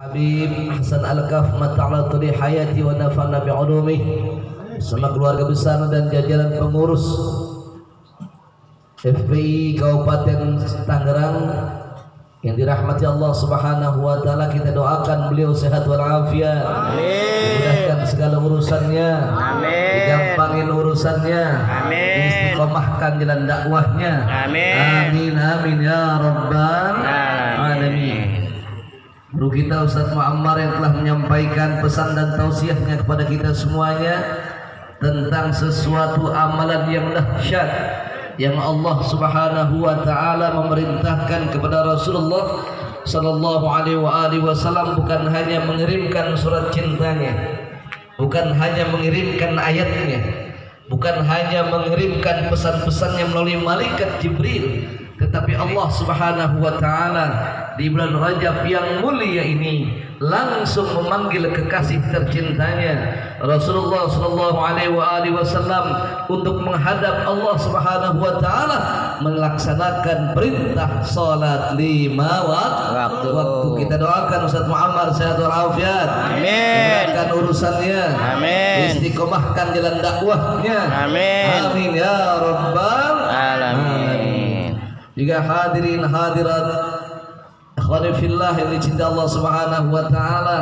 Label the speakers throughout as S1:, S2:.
S1: Habib Hasan Al-Kaf mata'ala tuli hayati wa nafa'na bi'ulumih, sama keluarga besar dan jajaran pengurus FPI Kabupaten Tangerang yang dirahmati Allah Subhanahu wa taala. Kita doakan beliau sehat walafiat, dimudahkan segala urusannya, digampangin urusannya, istiqomahkan jalan dakwahnya. Amin amin ya rabbal alamin. Guru kita Ustaz Muammar yang telah menyampaikan pesan dan tausiahnya kepada kita semuanya tentang sesuatu amalan yang dahsyat yang Allah Subhanahu wa taala memerintahkan kepada Rasulullah sallallahu alaihi wasallam, bukan hanya mengirimkan surat cintanya, bukan hanya mengirimkan ayatnya, bukan hanya mengirimkan pesan-pesannya melalui malaikat Jibril, tetapi Allah Subhanahu wa taala di bulan Rajab yang mulia ini langsung memanggil kekasih tercintanya Rasulullah sallallahu alaihi wasallam untuk menghadap Allah Subhanahu wa taala melaksanakan perintah salat 5 waktu. Kita doakan Ustaz Muammar sehat walafiat. Amin. Dimudahkan urusannya. Amin. Istiqomahkan jalan dakwahnya. Amin. Amin ya rabbal alamin. Juga hadirin hadirat akhwani fillah yang dicintai Allah Subhanahu wa taala,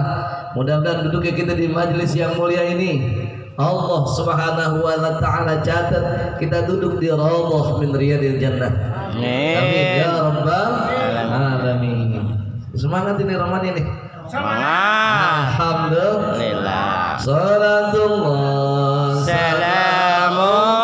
S1: mudah-mudahan duduknya kita di majelis yang mulia ini Allah Subhanahu wa taala catat kita duduk di raudhah min riyadil jannah. Amin ya rabbal alamin. Semangat ini Ramadan ini. Semangat. Alhamdulillah. Salatullah salamullah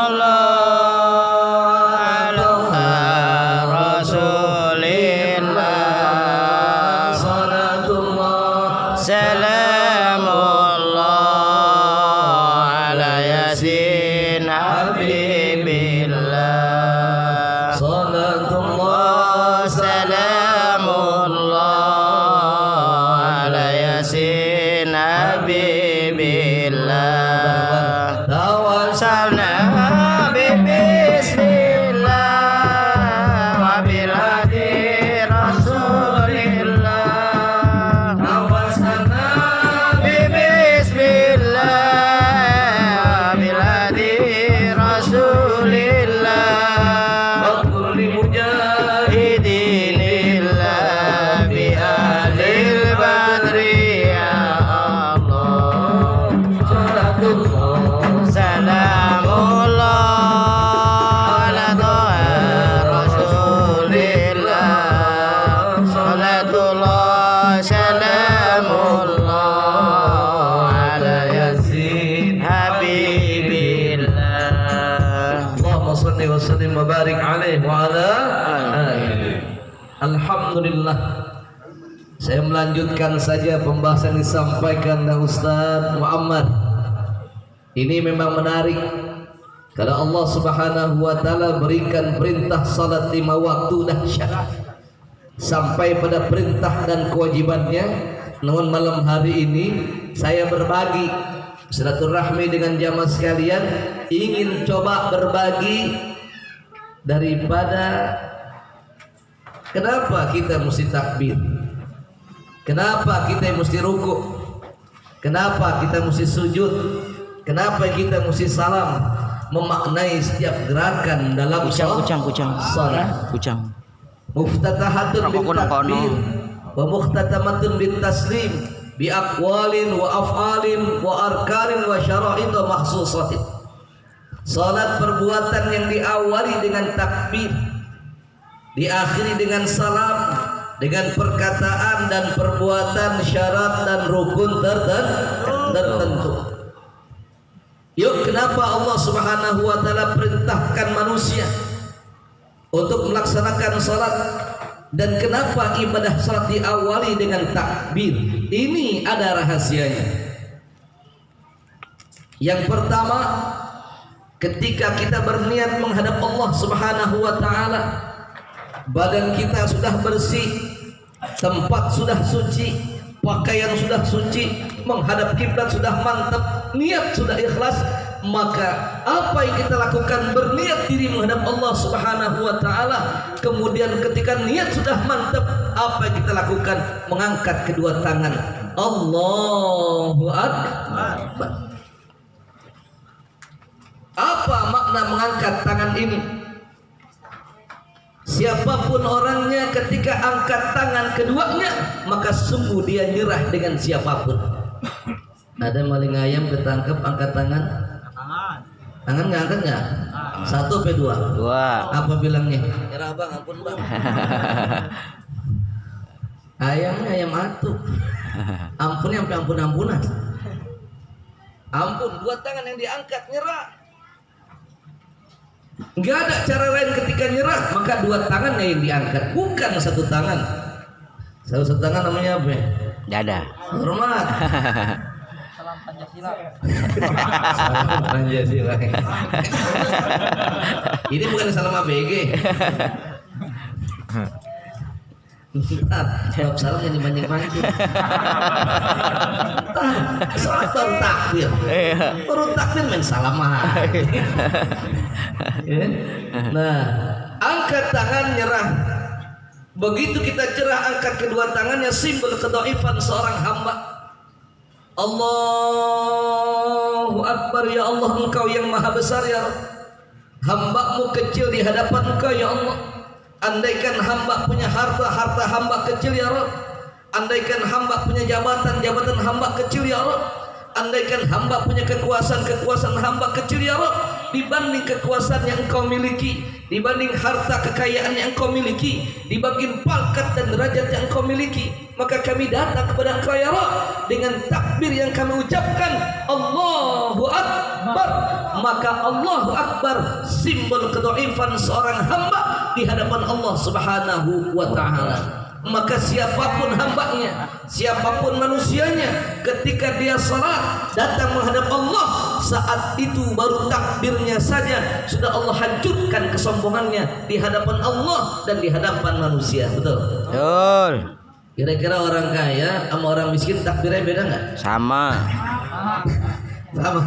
S1: Alhamdulillah. Saya melanjutkan saja pembahasan yang disampaikan oleh Ustaz Muammar. Ini memang menarik karena Allah Subhanahu wa taala berikan perintah salat 5 waktu dahsyat sampai pada perintah dan kewajibannya. Namun malam hari ini saya berbagi silaturahmi dengan jamaah sekalian, ingin coba berbagi daripada kenapa kita mesti takbir, kenapa kita mesti rukuk, kenapa kita mesti sujud, kenapa kita mesti salam, memaknai setiap gerakan dalam salat. Muftatahatun bil takbir wa muhtatamatun bit taslim bi aqwalin wa af'alin wa arkanin wa syara'id wa makhsusatin. Salat perbuatan yang diawali dengan takbir, diakhiri dengan salam, dengan perkataan dan perbuatan syarat dan rukun tertentu. Yuk, kenapa Allah Subhanahu wa taala perintahkan manusia untuk melaksanakan salat, dan kenapa ibadah salat diawali dengan takbir? Ini ada rahasianya. Yang pertama, ketika kita berniat menghadap Allah Subhanahu wa taala, badan kita sudah bersih, tempat sudah suci, pakaian sudah suci, menghadap kiblat sudah mantap, niat sudah ikhlas, maka apa yang kita lakukan berniat diri menghadap Allah Subhanahu wa taala. Kemudian ketika niat sudah mantap, apa yang kita lakukan? Mengangkat kedua tangan. Allahu Akbar. Apa makna mengangkat tangan ini? Siapapun orangnya ketika angkat tangan keduanya, maka sungguh dia nyerah dengan siapapun. Ada maling ayam ketangkep angkat tangan? Tangan nggak angkat nggak? 1 sampai 2? 2. Apa bilangnya? Nyerah bang, ampun bang. Ayamnya ayam atu. Ampunnya sampai ampun-ampunan. Ampun, 2 tangan yang diangkat, nyerah. Nggak ada cara lain ketika nyerah, maka 2 tangannya yang diangkat, bukan 1 tangan. 1 tangan namanya apa? Dada. Hormat. Salam Pancasila. Salam Pancasila. Ini bukan salam ABG. Jawab salam yang dibanyak-banyak. Salat baru takbir. Baru takbir main salam. Nah, angkat tangan nyerah. Begitu kita cerah angkat kedua tangannya, simbol kedhaifan seorang hamba. Allahu Akbar, ya Allah, Engkau yang maha besar ya Rabb. Hamba-Mu kecil di hadapan Engkau ya Allah. Andaikan hamba punya harta, harta hamba kecil ya Rabb. Andaikan hamba punya jabatan, jabatan hamba kecil ya Rabb. Andaikan hamba punya kekuasaan, kekuasaan hamba kecil ya Rabb. Dibanding kekuasaan yang Engkau miliki, dibanding harta kekayaan yang Engkau miliki, dibanding pangkat dan derajat yang Engkau miliki, maka kami datang kepada Engkau ya Rabb dengan takbir yang kami ucapkan Allahu Akbar. Maka Allahu Akbar simbol kedhaifan seorang hamba di hadapan Allah Subhanahu wa taala. Maka siapapun hambanya, siapapun manusianya, ketika dia salat datang menghadap Allah, saat itu baru takbirnya saja sudah Allah hancurkan kesombongannya di hadapan Allah dan di hadapan manusia. Betul? Betul. Kira-kira orang kaya sama orang miskin takbirnya beda nggak? Sama. Sama.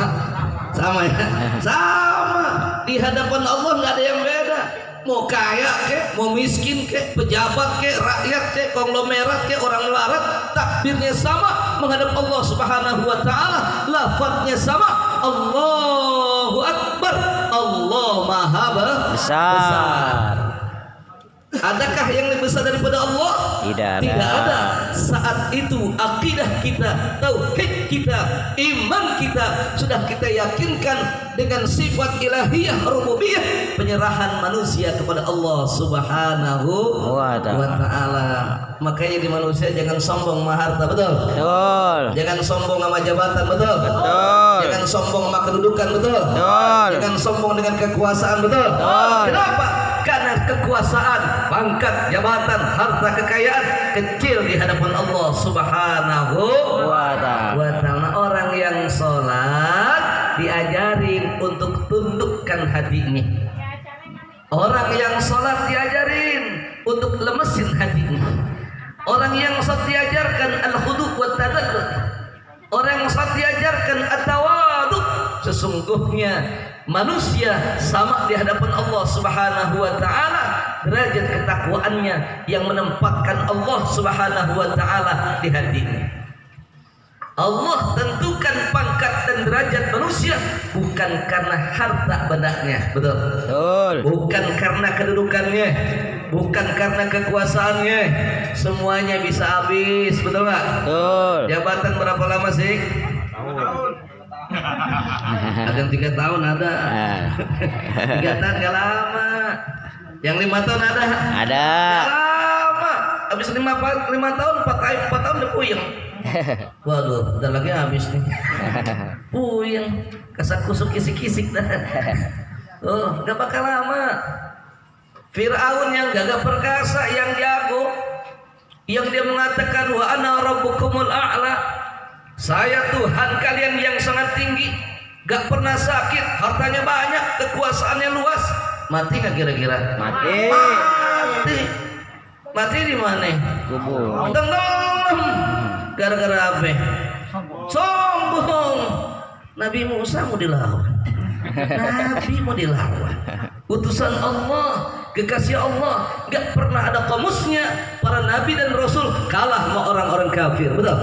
S1: Sama ya? Sama. Di hadapan Allah nggak ada yang beda. Mau kaya ke, mau miskin ke, pejabat ke, rakyat ke, konglomerat ke, orang melarat, takbirnya sama menghadap Allah Subhanahu wa taala, lafadznya sama, Allahu Akbar. Allah Maha besar. Adakah yang lebih besar daripada Allah? Tidak ada. Saat itu akidah kita, tauhid kita, iman kita sudah kita yakinkan dengan sifat ilahiyah rububiyah, penyerahan manusia kepada Allah Subhanahu wa taala. Makanya di manusia jangan sombong sama harta, betul? Betul. Jangan sombong sama jabatan, betul? Betul. Jangan sombong sama kedudukan, betul? Betul. Jangan sombong dengan kekuasaan, betul? Betul. Kenapa? Karena kekuasaan, pangkat, jabatan, harta, kekayaan kecil di hadapan Allah Subhanahu wa ta'ala. Orang yang sholat diajarin untuk tundukkan hatinya. Orang yang sholat diajarin untuk lemesin hatinya. Orang yang sholat diajarkan al-khudu' wa tadallul. Orang yang sholat diajarkan at-tawadhu. Sesungguhnya manusia sama di hadapan Allah Subhanahu wa taala, derajat ketakwaannya yang menempatkan Allah Subhanahu wa taala di hatinya. Allah tentukan pangkat dan derajat manusia bukan karena harta bendanya, betul? Betul. Bukan karena kedudukannya, bukan karena kekuasaannya, semuanya bisa habis, betul nggak? Betul. Jabatan berapa lama sih? Ada yang 3 tahun ada. 3 tahun gak lama. Yang 5 tahun ada. Ada. Lama. Habis 5 tahun 4 tahun udah puyeng. Waduh, udah lagi habis nih. Puyeng. Kasak kusuk kisik-kisik dah. Oh, gak bakal lama. Fir'aun yang gagah perkasa, yang jago, yang dia mengatakan wa ana rabbukumul a'la. Saya Tuhan kalian yang sangat tinggi, gak pernah sakit, hartanya banyak, kekuasaannya luas. Mati gak kira-kira? Mati. Mati. Mati di mana? Kubur. Tenggelam. Gara-gara apa? Sombong. Nabi Musa mau dilawan. Nabi mau dilawan. Utusan Allah, kekasih Allah, gak pernah ada kamusnya para nabi dan rasul kalah sama orang-orang kafir, betul?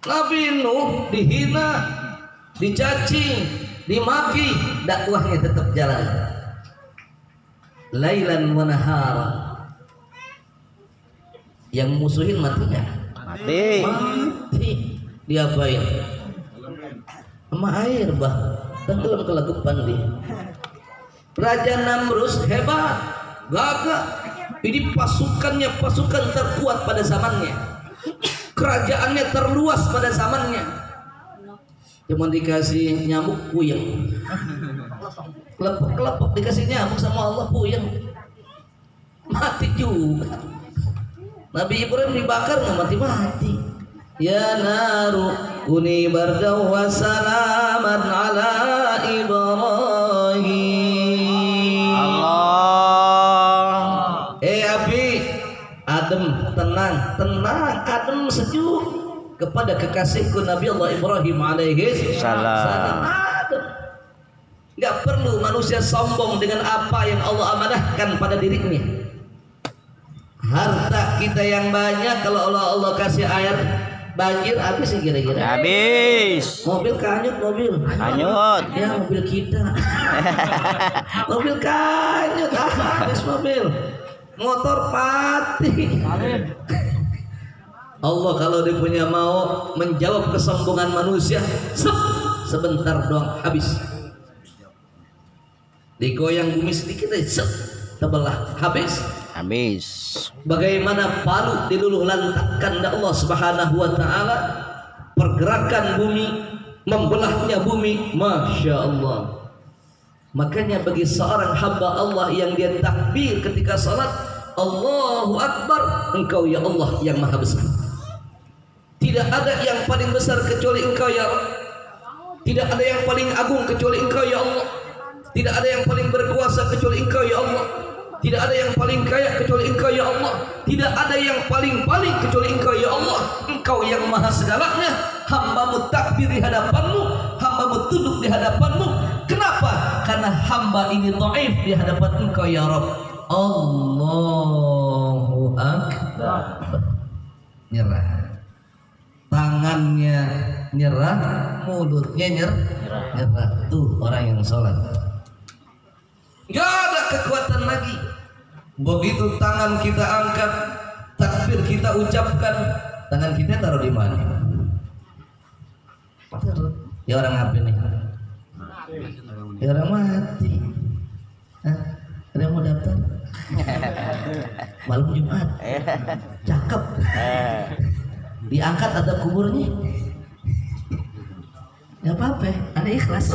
S1: Nabi Nuh dihina, dicaci, dimaki, dakwahnya tetap jalan. Lailan wa nahara. Yang musuhin matinya. Mati. Diapain? Sama air bah. Tenggelam kelagepan dia. Raja Namrus hebat, gagah. Ini pasukannya pasukan terkuat pada zamannya. Kerajaannya terluas pada zamannya. Cuma dikasih nyamuk puyeng. Kelepek-kelepek dikasih nyamuk sama Allah puyeng. Mati juga. Nabi Ibrahim dibakar nggak mati-mati. Ya naru kuni bardaw wa salaman ala Ibrahim. Allah. Api, adem, tenang, adem, sejuk kepada kekasihku Nabi Allah Ibrahim alaihi salam. Adem. Gak perlu manusia sombong dengan apa yang Allah amanahkan pada dirinya. Harta kita yang banyak, kalau Allah kasih air banjir habis sih kira-kira. Habis. Mobil kanyut, Kanyut. Ya mobil kita. Mobil kanyut, habis mobil. Motor pati. Allah kalau dia punya mau menjawab kesombongan manusia, sebentar doang habis. Digoyang bumi sedikit aja, terbelah, habis. Bagaimana palu diluluh lantakkan oleh Allah Subhanahu wa taala, pergerakan bumi, membelahnya bumi, masya Allah. Makanya bagi seorang hamba Allah yang dia takbir ketika salat, Allahu Akbar, engkau ya Allah yang maha besar. Tidak ada yang paling besar kecuali engkau ya Allah. Tidak ada yang paling agung kecuali engkau ya Allah. Tidak ada yang paling berkuasa kecuali engkau ya Allah. Tidak ada yang paling kaya kecuali engkau ya Allah. Tidak ada yang paling-paling kecuali engkau ya Allah. Engkau yang maha segalanya. Hambamu takbir di hadapanmu, hambamu tunduk di hadapanmu. Kenapa? Karena hamba ini dhaif di hadapan engkau ya Rabb. Allahu Akbar. Nyerah. Tangannya nyerah, mulutnya nyerah. Tuh orang yang sholat. Gak ada kekuatan lagi. Begitu tangan kita angkat, takbir kita ucapkan, tangan kita taruh di mana? Ya orang apa nih? Ya orang mati. Hah? Ada yang mau daftar? Malam Jumat. Cakep. Diangkat ada kuburnya. Gak apa-apa, ada ikhlas.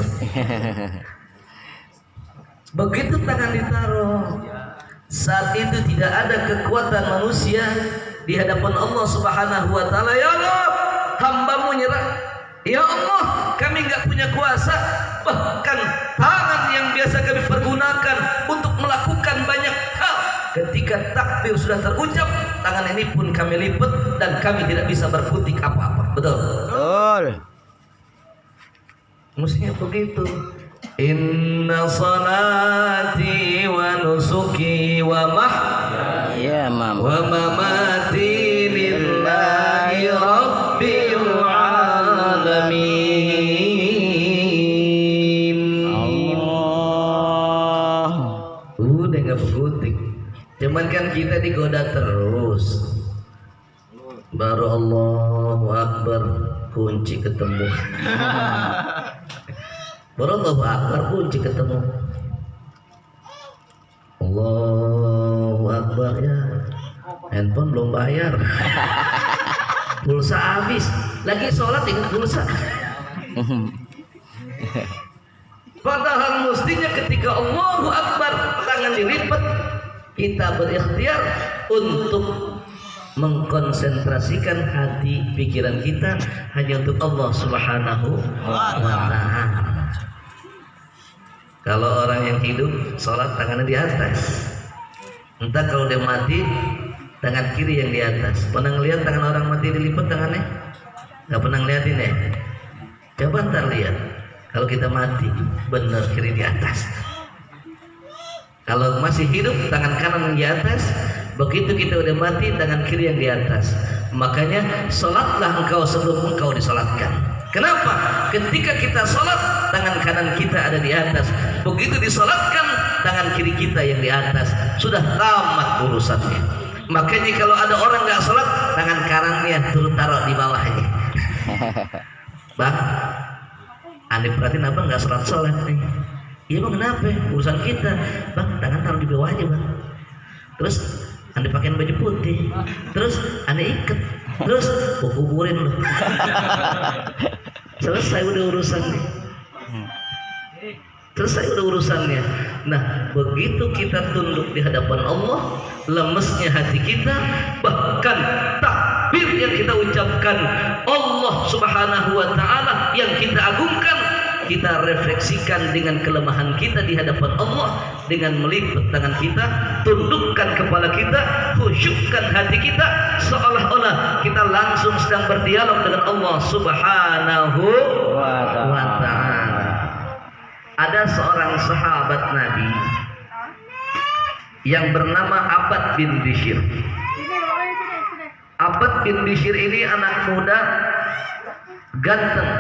S1: Begitu tangan ditaruh, saat itu tidak ada kekuatan manusia di hadapan Allah Subhanahu wa taala. Ya Allah, hambamu nyerah. Ya Allah, kami enggak punya kuasa, bahkan tangan yang biasa kami pergunakan untuk melakukan banyak hal, ketika takbir sudah terucap, tangan ini pun kami lipat dan kami tidak bisa berkutik apa-apa. Betul? Betul. Mestinya begitu. Inna salati wa nusuki wa wa mamati lillahi rabbil alamin. Allah. Udah gak berkutik. Cuman kan kita digoda terus. Baru Allahu Akbar, kunci ketemu. Baru Allahu Akbar, kunci ketemu. Allahu Akbar, ya handphone belum bayar. Pulsa habis. Lagi sholat ingat pulsa. Padahal mestinya ketika Allahu Akbar, tangan dilipat, kita berikhtiar untuk mengkonsentrasikan hati pikiran kita hanya untuk Allah Subhanahu wa ta'ala. Kalau orang yang hidup sholat tangannya di atas, entah kalau dia mati tangan kiri yang di atas. Pernah ngeliat tangan orang mati dilipat tangannya? Gak pernah ngeliatin ya? Coba ntar lihat. Kalau kita mati, benar kiri di atas. Kalau masih hidup, tangan kanan yang di atas. Begitu kita udah mati, tangan kiri yang di atas. Makanya sholatlah engkau sebelum engkau disolatkan. Kenapa? Ketika kita sholat, tangan kanan kita ada di atas. Begitu disolatkan, tangan kiri kita yang di atas. Sudah tamat urusannya. Makanya kalau ada orang nggak sholat, tangan kanannya turut taruh di bawahnya. Bang, aneh perhatiin abang nggak sholat nih. Iya bang, kenapa? Urusan kita. Bang, tangan taruh di bawahnya bang. Terus anda pakai baju putih, terus anda ikat, terus kuburin loh. Selesai udah urusannya. Selesai udah urusannya. Nah, begitu kita tunduk di hadapan Allah, lemesnya hati kita, bahkan takbir yang kita ucapkan, Allah Subhanahu wa taala yang kita agungkan, kita refleksikan dengan kelemahan kita di hadapan Allah dengan melipat tangan kita, tundukkan kepala kita, khusyukkan hati kita, seolah-olah kita langsung sedang berdialog dengan Allah Subhanahu wa ta'ala. Ada seorang sahabat Nabi yang bernama Abbad bin Bishr. Abbad bin Bishr ini anak muda, ganteng,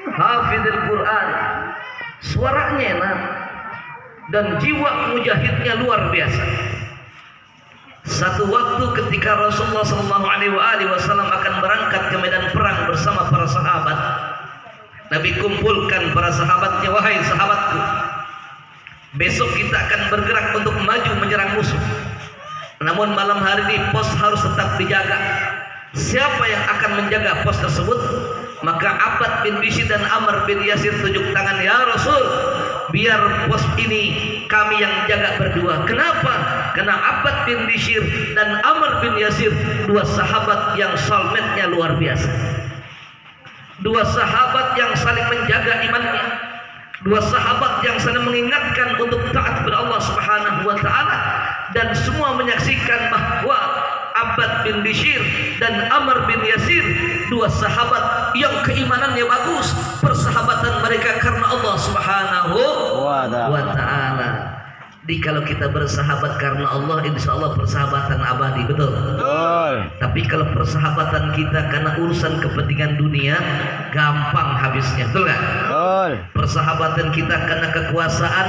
S1: hafizul Quran, suaranya enak, dan jiwa mujahidnya luar biasa. Satu waktu ketika Rasulullah SAW akan berangkat ke medan perang bersama para sahabat, Nabi kumpulkan para sahabatnya, wahai sahabatku, besok kita akan bergerak untuk maju menyerang musuh. Namun malam hari ini pos harus tetap dijaga. Siapa yang akan menjaga pos tersebut? Maka Abbad bin Bishr dan Amr bin Yasir tunjuk tangan, ya Rasul, biar pos ini kami yang jaga berdua. Kenapa? Karena Abbad bin Bishr dan Amr bin Yasir, dua sahabat yang salmetnya luar biasa. Dua sahabat yang saling menjaga imannya. Dua sahabat yang saling mengingatkan untuk taat kepada Allah Subhanahu wa taala, dan semua menyaksikan bahwa Abbad bin Bishr dan Amr bin Yasir, dua sahabat yang keimanannya bagus, persahabatan mereka karena Allah Subhanahu wa ta'ala. Jadi kalau kita bersahabat karena Allah, insya Allah persahabatan abadi, betul? Betul. Tapi kalau persahabatan kita karena urusan kepentingan dunia, gampang habisnya, betul nggak? Betul. Persahabatan kita karena kekuasaan,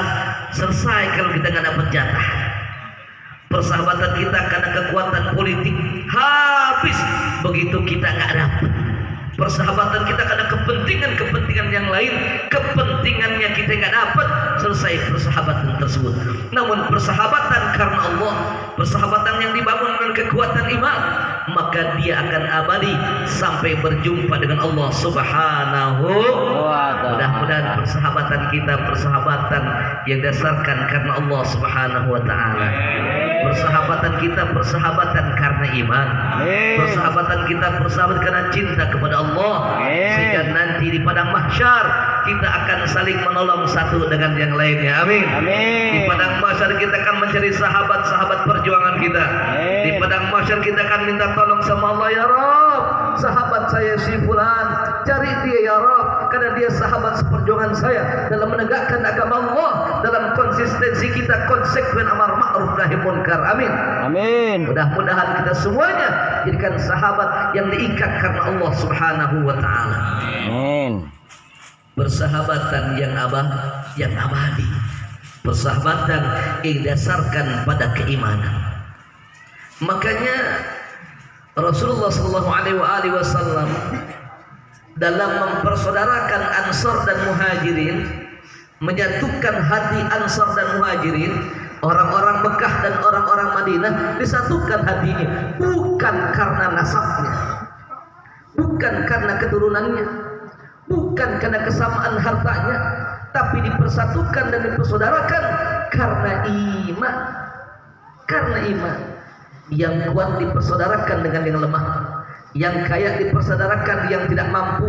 S1: selesai kalau kita nggak dapat jatah. Persahabatan kita karena kekuatan politik, habis begitu kita nggak dapat. Persahabatan kita karena kepentingan yang lain, kepentingannya kita nggak dapat, selesai persahabatan tersebut. Namun persahabatan karena Allah, persahabatan yang dibangun dengan kekuatan iman, maka dia akan abadi sampai berjumpa dengan Allah Subhanahu wa ta'ala. Mudah-mudahan persahabatan kita persahabatan yang dasarkan karena Allah Subhanahu wa ta'ala. Persahabatan kita persahabatan karena iman. Persahabatan kita persahabatan karena cinta kepada Allah. Sehingga nanti di padang mahsyar kita akan saling menolong satu dengan yang lainnya. Amin. Di padang mahsyar kita akan mencari sahabat-sahabat perjuangan kita. Di padang mahsyar kita akan minta tolong sama Allah, ya Rabb, sahabat saya si fulan, cari dia ya Rabb, karena dia sahabat seperjuangan saya dalam menegakkan agama Allah, dalam konsistensi kita konsekuen amar ma'ruf nahi munkar. Amin. Amin. Mudah-mudahan kita semuanya jadikan sahabat yang diikat karena Allah Subhanahu wa ta'ala. Amin. Persahabatan yang abadi, persahabatan yang didasarkan pada keimanan. Makanya Rasulullah SAW dalam mempersaudarakan Ansar dan Muhajirin, menyatukan hati Ansar dan Muhajirin, orang-orang Mekah dan orang-orang Madinah disatukan hatinya, bukan karena nasabnya, bukan karena keturunannya, bukan karena kesamaan hartanya, tapi dipersatukan dan dipersaudarakan karena iman. Karena iman. Yang kuat dipersaudarakan dengan yang lemah, yang kaya dipersaudarakan yang tidak mampu,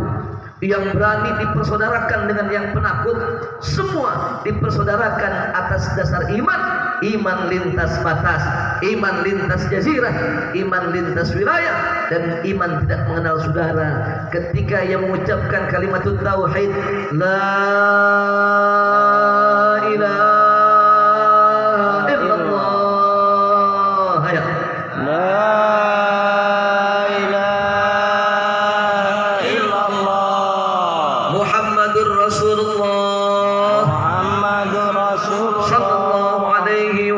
S1: yang berani dipersaudarakan dengan yang penakut. Semua dipersaudarakan atas dasar iman, iman lintas batas, iman lintas jazirah, iman lintas wilayah, dan iman tidak mengenal saudara. Ketika yang mengucapkan kalimat tauhid, la ilaha illallah, ya la ilaha illallah, Muhammadur Rasulullah, Muhammadur Rasulullah sallallahu alaihi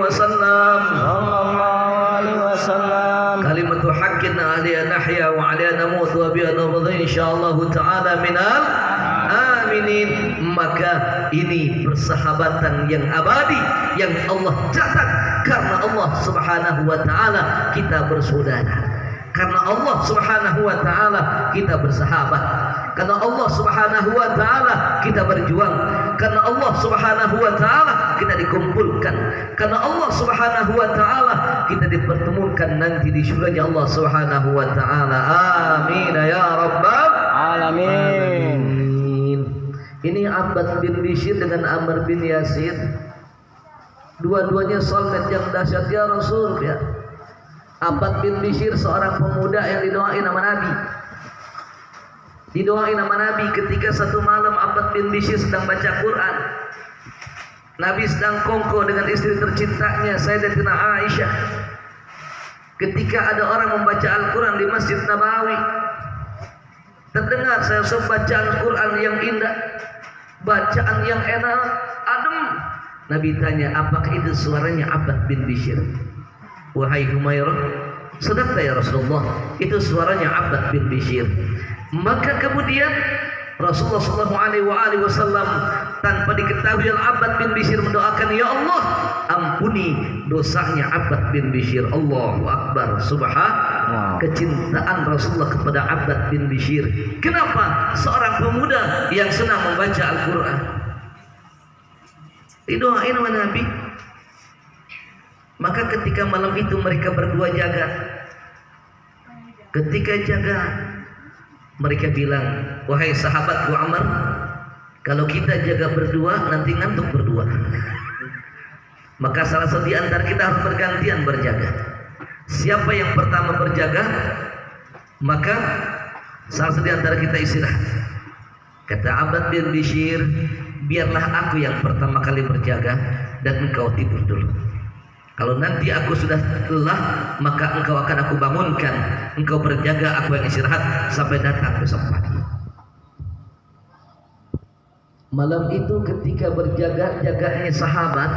S1: wasallam, kalimatu haqqin alaiha nahya wa alaiha namut wa biha nabdhi insyaallah taala minal aminin. Maka ini persahabatan yang abadi yang Allah catat, karena Allah Subhanahu wa taala kita bersaudara, karena Allah Subhanahu wa taala kita bersahabat, karena Allah Subhanahu wa taala kita berjuang, karena Allah Subhanahu wa taala kita dikumpulkan, karena Allah Subhanahu wa taala kita dipertemukan nanti di surganya Allah Subhanahu wa taala. Amin ya rabbal alamin. Ini Abbad bin Bishr dengan Amr bin Yasir, dua-duanya soulmate yang dahsyat ya Rasul ya. Abbad bin Bishr seorang pemuda yang didoain sama Nabi. Didoain sama Nabi ketika satu malam Abbad bin Bishr sedang baca Quran. Nabi sedang kongko dengan istri tercintanya Sayyidatina Aisyah. Ketika ada orang membaca Al-Quran di Masjid Nabawi, terdengar saya bacaan Quran yang indah, bacaan yang enak, adem. Nabi tanya, apakah itu suaranya Abbad bin Bishr? Wahai Humairah, sedekah ya Rasulullah, itu suaranya Abbad bin Bishr. Maka kemudian Rasulullah SAW tanpa diketahui Abbad bin Bishr mendoakan, ya Allah ampuni dosanya Abbad bin Bishr. Allahu Akbar. Subhanallah, kecintaan Rasulullah kepada Abbad bin Bishr. Kenapa? Seorang pemuda yang senang membaca Al-Quran didoain oleh Nabi. Maka ketika malam itu mereka berdua jaga. Ketika jaga, mereka bilang, wahai sahabatku Amr, kalau kita jaga berdua nanti ngantuk berdua. Maka salah satu di antara kita harus bergantian berjaga. Siapa yang pertama berjaga, maka salah satu di antara kita istirahat. Kata Abbad bin Bishr, biarlah aku yang pertama kali berjaga dan engkau tidur dulu. Kalau nanti aku sudah lelah, maka engkau akan aku bangunkan. Engkau berjaga, aku yang istirahat sampai datang besok pagi. Malam itu ketika berjaga, jaganya sahabat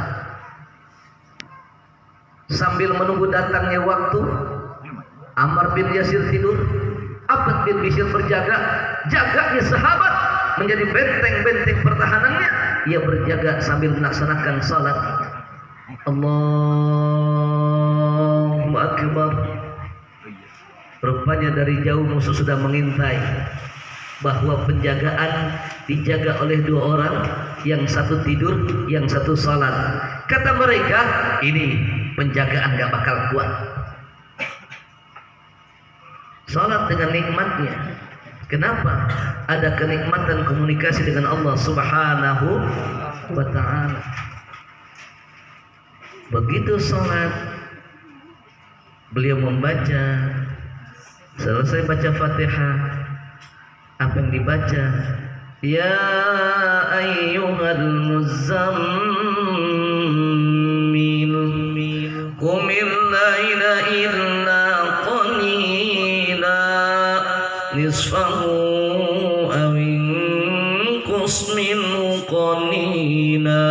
S1: sambil menunggu datangnya waktu. Amr bin Yasir tidur, Abbad bin Bishr berjaga. Jaganya sahabat menjadi benteng-benteng pertahanannya. Ia berjaga sambil melaksanakan salat. Allahu Akbar. Rupanya dari jauh musuh sudah mengintai, bahwa penjagaan dijaga oleh dua orang, yang satu tidur, yang satu salat. Kata mereka, ini penjagaan gak bakal kuat. Salat dengan nikmatnya. Kenapa? Ada kenikmatan komunikasi dengan Allah Subhanahu wa ta'ala. Begitu sholat, beliau membaca, selesai baca Fatihah, apa yang dibaca? Ya ayyuhal muzammil qumil laila illa qalila nisfahu aw inqus minhu qalila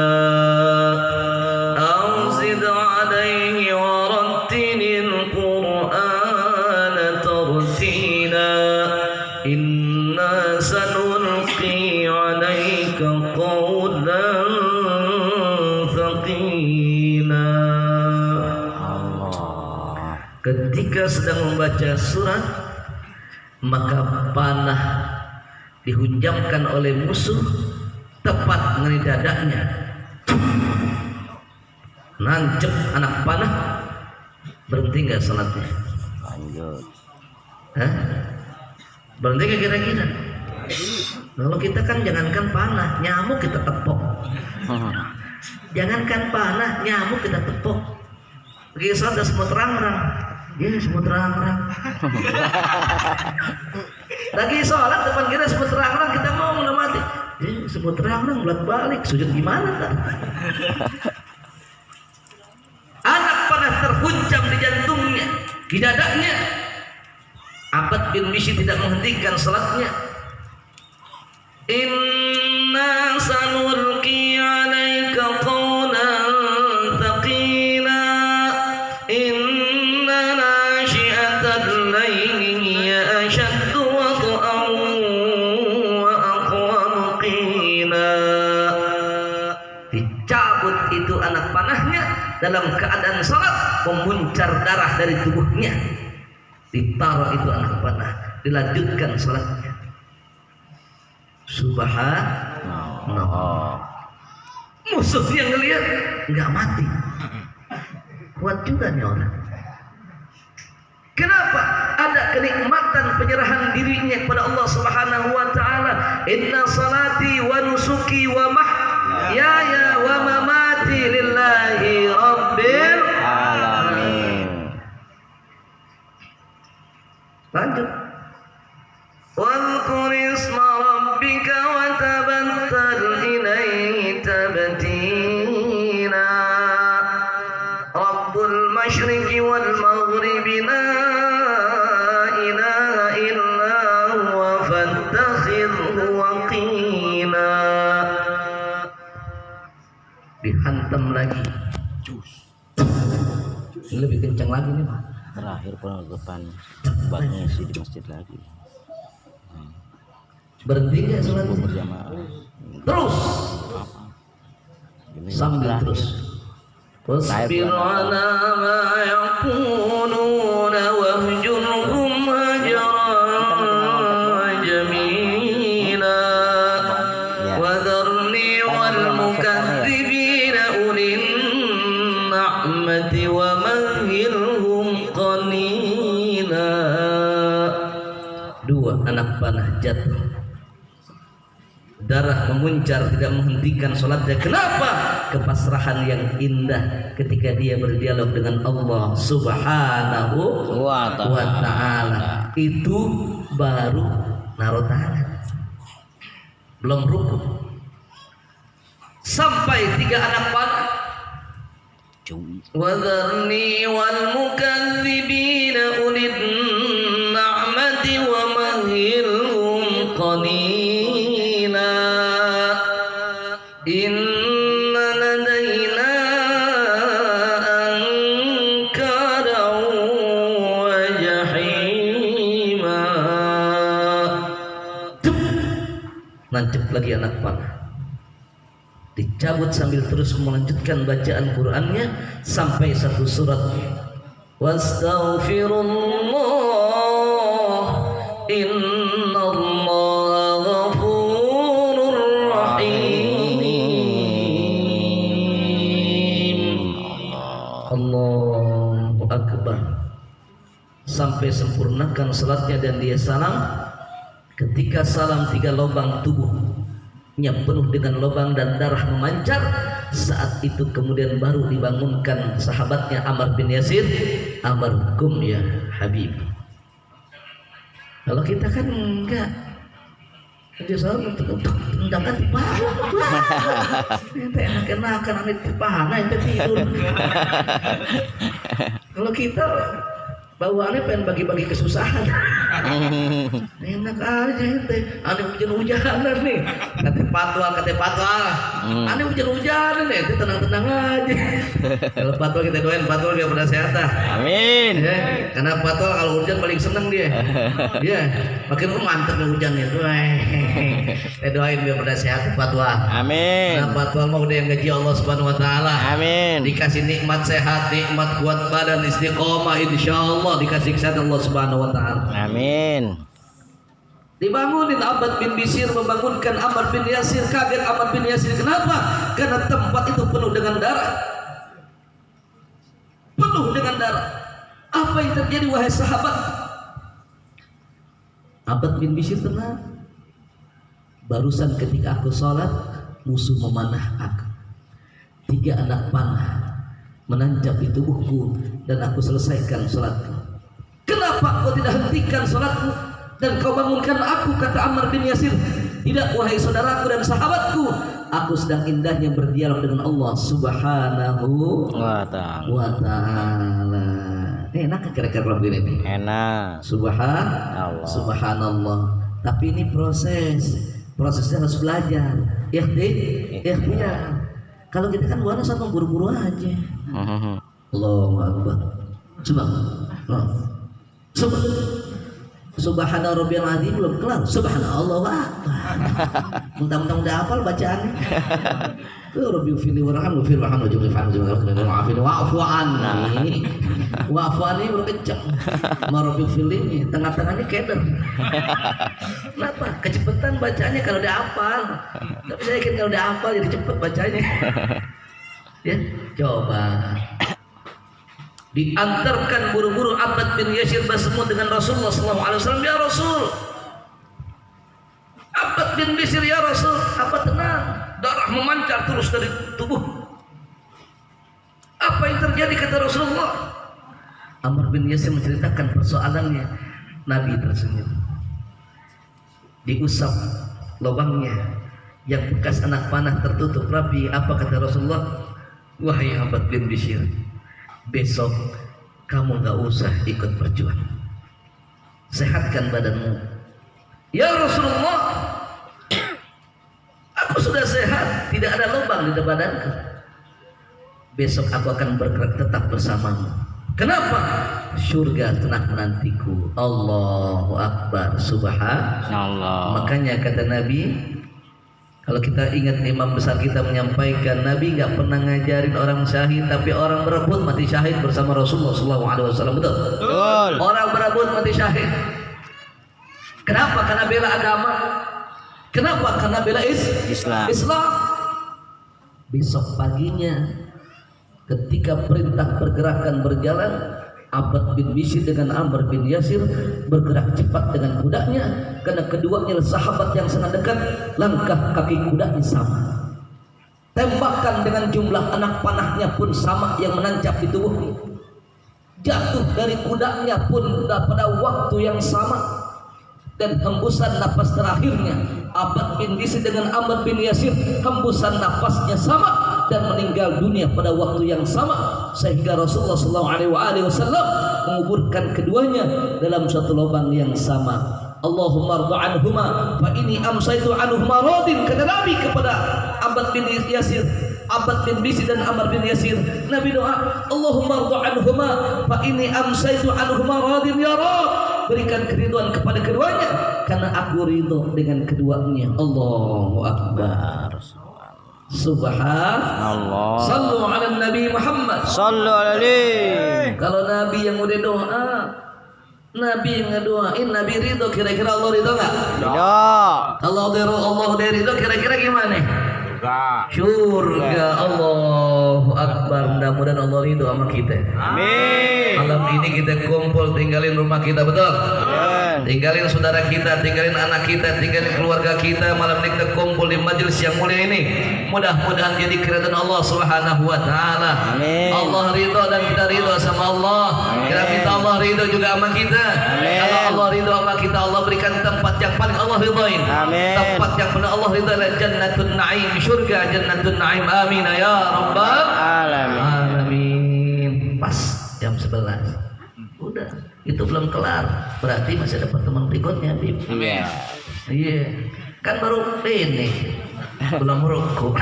S1: Ketika sedang membaca surat, maka panah dihunjamkan oleh musuh tepat mengenai dadanya. Nancep anak panah. Berhenti nggak salatnya? Lanjut. Hah? Berhenti nggak kira-kira? Kalau kita kan jangankan panah, nyamuk kita tepok. Jangankan panah, nyamuk kita tepuk. Begitu sholat udah semut rang-rang. Ya semut rang-rang. Lagi sholat depan kita semut rang-rang, kita mau mati. Ya semut rang-rang bolak-balik, sujud gimana kan? Anak panah terhunjam di jantungnya, di dadanya. Abbad bin Bishr tidak menghentikan salatnya. Inna sanulqi 'alaika qawlan thaqila inna nashi'atal layli hiya ashaddu wat'an wa aqwamu qila. Dicabut itu anak panahnya dalam keadaan salat, memuncar darah dari tubuhnya. Ditaruh itu anak panah, dilanjutkan salatnya. Subhanallah. Musuh yang ngelihat nggak mati, kuat juga nih orang. Kenapa? Ada kenikmatan penyerahan dirinya kepada Allah Subhanahu wa taala. Inna salati wa nusuki wa mahyaya wa mamati lillahi rabbil alamin. Lanjut. Wadhkur isma rabbika wa tabattal ilaihi tabtila. Rabbul masyriqi wal maghribi la ilaha illa huwa fattakhidhu waqila. Dihantam lagi. Ini lebih kencang lagi nih Pak.
S2: Terakhir penutupan buat ngisi di masjid lagi.
S1: Berhenti nggak sholatnya?
S2: Berjamaah.
S1: Terus sambil terus. Wasbir ala ma yaquluna wahjurhum hajran jamila wadharni wal mukadzibina ulin na'mati wa mahilhum qalila. Dua anak panah jatuh, darah memuncar, tidak menghentikan sholatnya. Kenapa? Kepasrahan yang indah ketika dia berdialog dengan Allah Subhanahu wa ta'ala. Itu baru naruh tangan, belum rukuk. Sampai 3 anak panah. Wadharni wal mukadzibina ulid na'mati wa mahilhum qalila. Inna ladaina ankaran wa jahima. Nancep lagi anak panah, dicabut sambil terus melanjutkan bacaan Qur'annya sampai satu surat. Wastaghfirullah innallaha ghafurur rahim. Allahu akbar. Sampai sempurnakan salatnya dan dia salam. Ketika salam 3 lubang tubuhnya penuh dengan lubang dan darah memancar. Saat itu kemudian baru dibangunkan sahabatnya Ammar bin Yasir. Amar kum ya Habib. Kalau kita kan enggak, aja salam tendangan di paha. Ente enak-enakan aneh di paha, ente tidur. Kalau kita bawaannya pengen bagi-bagi kesusahan. Enak aja ente, aneh hujan-hujanan nih. Kata patwal, aneh hujan-hujanan nih, ente tenang-tenang aja. Kalau patwal kita doain patwal biar pada sehat dah.
S2: Amin.
S1: Ya, karena patwal kalau hujan paling seneng dia. Ya, makin mantep nih hujannya. Kita doain biar pada sehat patwal.
S2: Amin.
S1: Karena patwal mau udah yang gaji Allah Subhanahu wa taala.
S2: Amin.
S1: Dikasih nikmat sehat, nikmat kuat badan, istiqomah, insyaallah dikasih kesehatan Allah Subhanahu wa taala.
S2: Amin.
S1: Dibangunin Abbad bin Bishr, membangunkan Ammar bin Yasir. Kaget Ammar bin Yasir, kenapa? Karena tempat itu penuh dengan darah. Penuh dengan darah. Apa yang terjadi wahai sahabat? Abbad bin Bishr tenang. Barusan ketika aku sholat, musuh memanah aku. 3 anak panah menancap di tubuhku dan aku selesaikan sholatku. Kenapa kau tidak hentikan sholatku dan kau bangunkan aku, kata Ammar bin Yasir. Tidak wahai saudaraku dan sahabatku, aku sedang indahnya berdialog dengan Allah Subhanahu
S2: wa ta'ala.
S1: Enak kira-kira lagu ini?
S2: Enak.
S1: Subhanallah. Tapi ini prosesnya harus belajar. Ikhtiar. Kalau kita kan buana satu buru-buru aja. Allahu Akbar. Subhana rabbiyal azim belum kelar. Subhanallahu akbar. Mentang-mentang udah hafal bacaannya. Rabbi fili warhamni fil rahman wajib fa'al wa'afini wa'fu anni. Wa'fu anni belum kencang. Rabbi fili tengah-tengahnya keder. Kenapa? Kecepatan bacanya kalau udah hafal. Tapi saya yakin kalau udah hafal jadi cepet bacanya. Ya, coba. Diantarkan buru-buru Abbad bin Yasir bertemu dengan Rasulullah SAW. Ya Rasul, Abbad bin Yasir, ya Rasul, apa tenang? Darah memancar terus dari tubuh. Apa yang terjadi, kata Rasulullah? Ammar bin Yasir menceritakan persoalannya. Nabi tersenyum. Diusap lubangnya yang bekas anak panah tertutup rapi. Apa kata Rasulullah? Wahai Abbad bin Yasir, besok kamu gak usah ikut berjuang, sehatkan badanmu. Ya Rasulullah, aku sudah sehat, tidak ada lubang di badanku. Besok aku akan bergerak tetap bersamamu. Kenapa? Surga telah menantiku. Allahu Akbar. Subhanallah. Makanya kata Nabi, kalau kita ingat imam besar kita menyampaikan, Nabi nggak pernah ngajarin orang syahid, tapi orang berebut mati syahid bersama Rasulullah SAW. Betul? Betul. Orang berebut mati syahid. Kenapa? Karena bela agama. Kenapa? Karena bela Islam. Besok paginya, ketika perintah pergerakan berjalan, Abbad bin Bishr dengan Ammar bin Yasir bergerak cepat dengan kudanya, karena keduanya sahabat yang sangat dekat. Langkah kaki kudanya sama, tembakan dengan jumlah anak panahnya pun sama yang menancap di tubuhnya. Jatuh dari kudanya pun pada waktu yang sama, dan hembusan napas terakhirnya Abbad bin Bishr dengan Ammar bin Yasir, hembusan napasnya sama dan meninggal dunia pada waktu yang sama, sehingga Rasulullah SAW menguburkan keduanya dalam satu lubang yang sama. Allahumma rda anhuma fa inni amsaitu anhuma radin, kata Nabi kepada Abbad bin Yasir, Abbad bin Bishr dan Ammar bin Yasir. Nabi doa, Allahumma rda anhuma fa inni amsaitu anhuma radin, ya Rabb, berikan keriduan kepada keduanya karena aku ridho dengan keduanya. Allahu Akbar. Subhanallah. Sallu ala Nabi Muhammad. Sallu alaihi. Kalau Nabi yang udah doa, Nabi yang ngedoain, Nabi ridho, kira-kira Allah ridho nggak? Ridho. Kalau Allah udah ridho, kira-kira gimana? Surga. Allahu Akbar. Mudah-mudahan Allah ridho sama kita. Amin. Malam ini kita kumpul, tinggalin rumah kita, betul? Tinggalin saudara kita, tinggalin anak kita, tinggalin keluarga kita. Malam ini kita kumpul di majelis yang mulia ini. Mudah-mudahan jadi keridhaan Allah Subhanahu wa taala. Amin. Allah ridho dan kita ridho sama Allah. Kita minta Allah ridho juga sama kita. Amin. Kalau Allah ridho sama kita, Allah berikan tempat yang paling Allah ridhoin. Amin. Tempat yang paling Allah ridho adalah Jannatun Naim, surga Jannatun Naim. Amin ya rabbal alamin. Pas jam 11. Udah, itu belum kelar. Berarti masih ada pertemuan berikutnya, Bib. Iya. Iya. Kan baru ini. Belum rukuk.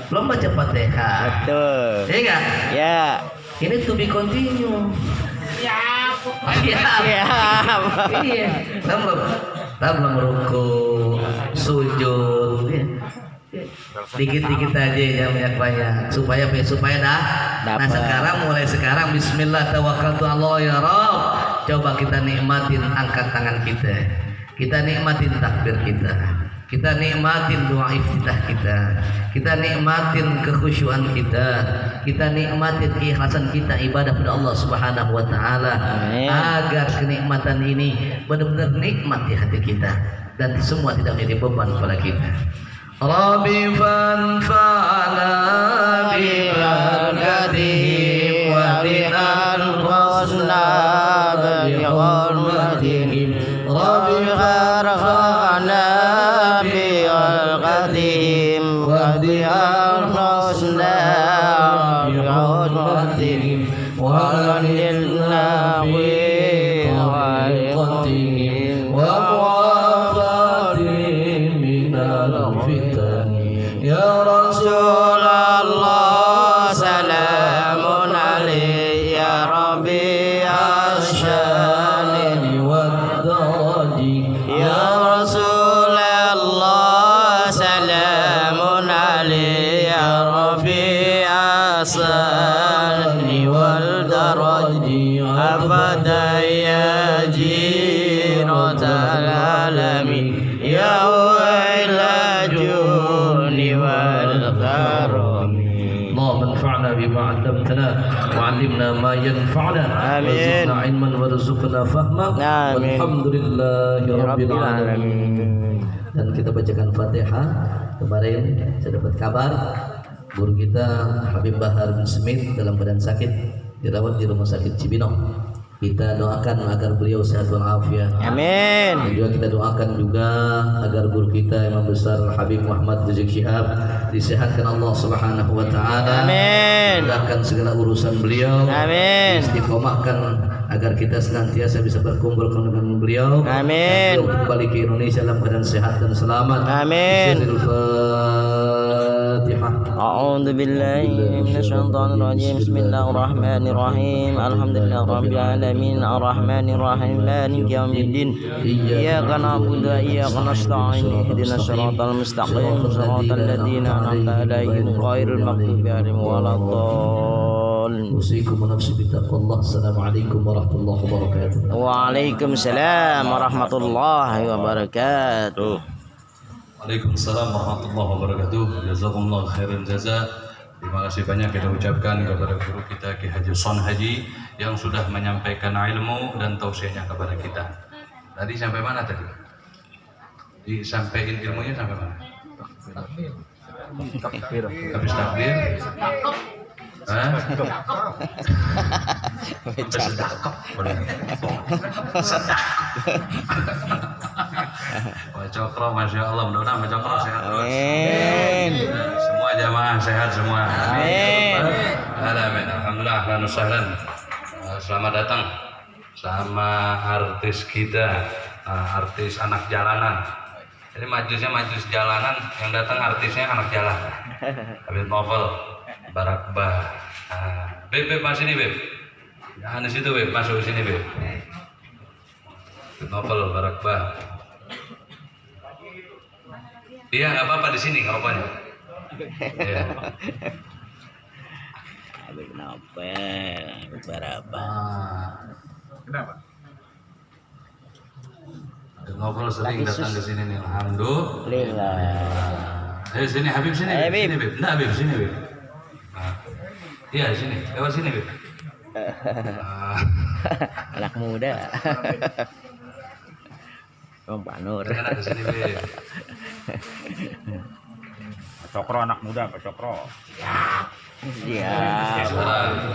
S1: Belum baca Fatihah. Betul. Iya enggak? Ya. Ini to be continue. Siap. Siap. Iya. Belum rukuk, sujud. Dikit-dikit aja, jangan banyak-banyak, supaya dah. Nah mulai sekarang bismillah tawakkaltu Allah ya Rabb. Coba kita nikmatin angkat tangan kita nikmatin takbir kita nikmatin doa iftitah kita nikmatin kekhusyuan kita nikmatin keikhlasan kita ibadah pada Allah Subhanahu wa taala, agar kenikmatan ini benar-benar nikmat di hati kita dan semua tidak menjadi beban kepada kita. Rabbi fanfa'na bibarakatihim wa dinal husna bihurmatihim Rabbi fanfa'na bibarakatihim wa dinal husna bihurmatihim wa lilna fi khaiqatihim wa muafatihim minal fitani ya Rasulullah salamun alaik ya Rabbi asyani wad daraji ya Rasulullah salamun alaik ya Rabbi asani wal daraji abada ya jiratal alamin ya wailajuni wal karami اللهم انفعنا بما علمتنا وعلمنا ما ينفعنا وزدنا علما وارزقنا فهما والحمد لله رب العالمين. Dan kita bacakan Fatihah. Kemarin saya dapat kabar guru kita Habib Bahar bin Smith dalam keadaan sakit dirawat di rumah sakit Cibinong. Kita doakan agar beliau sehat walafiat.
S2: Amin.
S1: Dan juga kita doakan juga agar guru kita Imam Besar Habib Muhammad Rizik Syihab disehatkan Allah Subhanahu wa taala.
S2: Amin.
S1: Mudahkan segala urusan beliau.
S2: Amin.
S1: Istiqomahkan agar kita senantiasa bisa berkumpul dengan beliau.
S2: Amin.
S1: Dan beliau kembali ke Indonesia dalam keadaan sehat dan selamat.
S2: Amin.
S1: Al-Fatihah.
S2: A'udzu billahi minasyaitonir rajim. Bismillahirrahmanirrahim. Alhamdulillahirabbil alamin arrahmanir rahim maliki yaumiddin. Iyyaka na'budu wa iyyaka nasta'in. Ihdinas siratal mustaqim. Shiratal ladzina an'amta 'alaihim ghairil maghdubi 'alaihim waladdallin.
S1: Usikum wa nafsi bittaqwallah. Assalamualaikum warahmatullahi wabarakatuh.
S2: Waalaikumsalam warahmatullahi wabarakatuh.
S3: Waalaikumsalam warahmatullahi wabarakatuh. Jazakumullah khairan jaza. Terima kasih banyak kita ucapkan kepada guru kita Ki Haji Son Haji yang sudah menyampaikan ilmu dan tausiahnya kepada kita. Tadi sampai mana tadi? Disampaikan ilmunya sampai mana? Takbir. Habis takbir? Hah? Sedekap. Pak Cokro, Masya Allah, mudah-mudahan Pak Cokro sehat terus.
S2: Amin.
S3: Semua jamaah sehat semua.
S2: Amin.
S3: Amin. Alhamdulillah, ahlan wa sahlan. Selamat datang sama artis kita, artis anak jalanan. Jadi majelisnya majelis jalanan, yang datang artisnya anak jalan. Habib Novel, Barakbah. Beb, masuk sini Beb. Jangan di situ Beb, masuk ke sini Beb. Habib Novel, Barakbah. Iya, nggak apa-apa di sini, nggak apa-apa. Iya.
S2: Habib Novel, berapa?
S3: Kenapa? Habib Novel sering datang ke sini nih, alhamdulillah. Ayo sini Habib sini.
S2: Ayo, Habib.
S3: Sini Beb. Nah, Habib sini Beb. Nah. Iya sini, lewat sini Beb.
S2: Anak muda. Om Pak Nur.
S3: Enak ke sini Beb.
S4: Pak Cokro anak muda, Pak Cokro.
S2: Iya.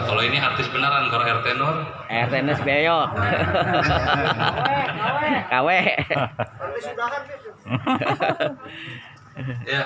S3: Kalau ini artis beneran, kalau RT Nur.
S2: RTNS Beyok. Kawe.
S3: Ya,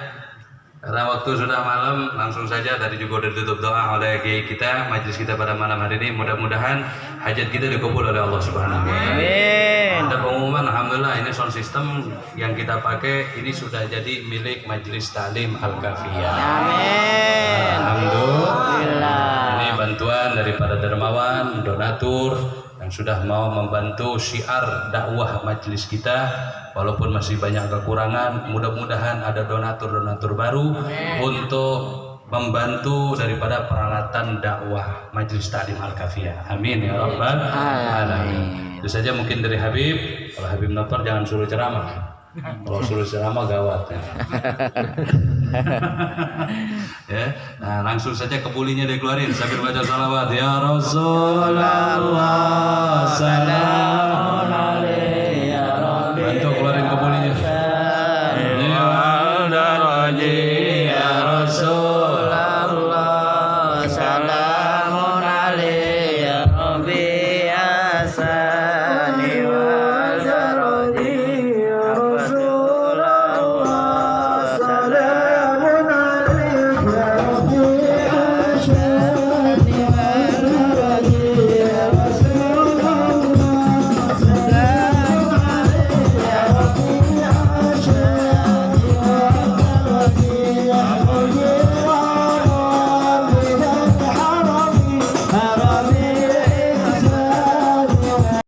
S3: karena waktu sudah malam, langsung saja tadi juga udah ditutup doa oleh kiai kita, majelis kita pada malam hari ini. Mudah-mudahan hajat kita dikabul oleh Allah Subhanahu wa taala.
S2: Amin.
S3: Ada pengumuman, alhamdulillah ini sound system yang kita pakai ini sudah jadi milik Majelis Ta'lim Al-Kafiyah.
S2: Amin.
S3: Alhamdulillah. Ini bantuan daripada dermawan, donatur yang sudah mau membantu syiar dakwah majelis kita. Walaupun masih banyak kekurangan, mudah-mudahan ada donatur-donatur baru untuk membantu daripada peralatan dakwah Majelis Ta'lim Al-Kafiyah. Amin ya rabbal alamin. Itu saja mungkin dari Habib. Kalau Habib Nopar jangan suruh ceramah. Kalau suruh ceramah gawat ya. Ya. Nah, langsung saja kebulinya dikeluarin sambil baca salawat ya Rasulullah sallallahu